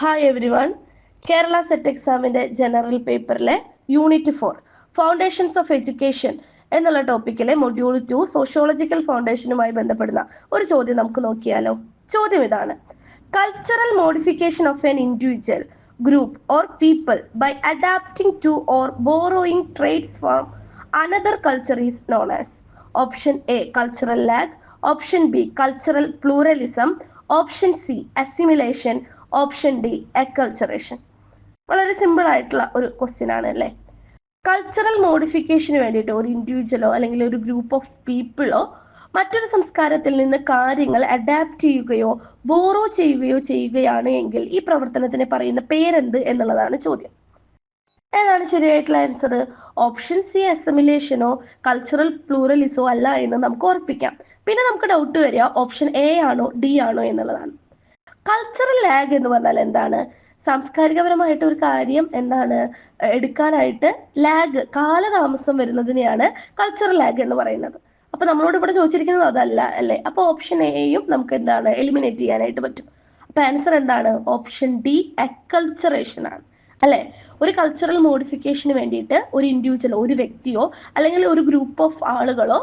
Hi everyone. Kerala Set എക്സാമിന്റെ general പേപ്പറിലെ unit 4 foundations of education എന്നുള്ള ടോപ്പിക്കിലെ മൊഡ്യൂൾ 2 സോഷ്യോളജിക്കൽ ഫൗണ്ടേഷനുമായി ബന്ധപ്പെടുന്ന ഒരു ചോദ്യം നമുക്ക് നോക്കിയാലോ. ചോദ്യം ഇതാണ്: cultural modification of an individual group or people by adapting to or borrowing traits from another culture is known as. Option A, cultural lag. Option B, cultural pluralism. Option C, assimilation. Option D, acculturation. വളരെ simple ആയിട്ടുള്ള ഒരു question ആണ് അല്ലേ. Cultural മോഡിഫിക്കേഷന് വേണ്ടിയിട്ട് ഒരു ഇൻഡിവിജ്വലോ അല്ലെങ്കിൽ ഒരു group of പീപ്പിളോ മറ്റൊരു സംസ്കാരത്തിൽ നിന്ന് കാര്യങ്ങൾ അഡാപ്റ്റ് ചെയ്യുകയോ ബോറോ ചെയ്യുകയോ ചെയ്യുകയാണ് എങ്കിൽ ഈ പ്രവർത്തനത്തിന് പറയുന്ന പേരെന്ത് എന്നുള്ളതാണ് ചോദ്യം. ഏതാണ് ശരിയായിട്ടുള്ള ആൻസർ? ഓപ്ഷൻ സി, അസിമിലേഷനോ കൾച്ചറൽ പ്ലൂറലിസോ അല്ല എന്ന് നമുക്ക് ഉറപ്പിക്കാം. പിന്നെ നമുക്ക് ഡൗട്ട് വരിക ഓപ്ഷൻ എ ആണോ ഡി ആണോ എന്നുള്ളതാണ്. കൾച്ചറൽ ലാഗ് എന്ന് പറഞ്ഞാൽ എന്താണ്? സാംസ്കാരികപരമായിട്ട് ഒരു കാര്യം എന്താണ് എടുക്കാനായിട്ട് ലാഗ്, കാലതാമസം വരുന്നതിനെയാണ് കൾച്ചറൽ ലാഗ് എന്ന് പറയുന്നത്. അപ്പൊ നമ്മളോട് ഇവിടെ ചോദിച്ചിരിക്കുന്നത് അതല്ല അല്ലേ. അപ്പൊ ഓപ്ഷൻ എയും നമുക്ക് എന്താണ് എലിമിനേറ്റ് ചെയ്യാനായിട്ട് പറ്റും. അപ്പൊ ആൻസർ എന്താണ്? ഓപ്ഷൻ ഡി, അക്കൾച്ചറേഷൻ ആണ് അല്ലെ. ഒരു കൾച്ചറൽ മോഡിഫിക്കേഷന് വേണ്ടിയിട്ട് ഒരു ഇൻഡിവിജ്വലോ ഒരു വ്യക്തിയോ അല്ലെങ്കിൽ ഒരു ഗ്രൂപ്പ് ഓഫ് ആളുകളോ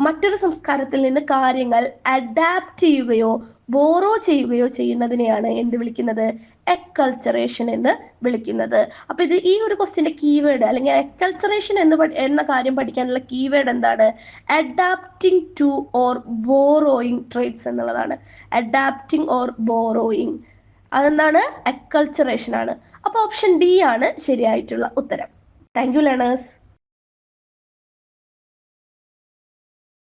മറ്റൊരു സംസ്കാരത്തിൽ നിന്ന് കാര്യങ്ങൾ അഡാപ്റ്റ് ചെയ്യുകയോ ബോറോ ചെയ്യുകയോ ചെയ്യുന്നതിനെയാണ് എന്ത് വിളിക്കുന്നത്? അക്കൾച്ചറേഷൻ എന്ന് വിളിക്കുന്നത്. അപ്പൊ ഇത് ഈ ഒരു ക്വസ്റ്റ്യന്റെ കീവേഡ് അല്ലെങ്കിൽ അക്കൾച്ചറേഷൻ എന്ന കാര്യം പഠിക്കാനുള്ള കീവേഡ് എന്താണ്? Adapting to or borrowing traits എന്നുള്ളതാണ്. അഡാപ്റ്റിംഗ് ഓർ ബോറോയിങ് അതെന്താണ്? അക്കൾച്ചറേഷൻ ആണ്. അപ്പൊ ഓപ്ഷൻ ഡി ആണ് ശരിയായിട്ടുള്ള ഉത്തരം. Thank you learners.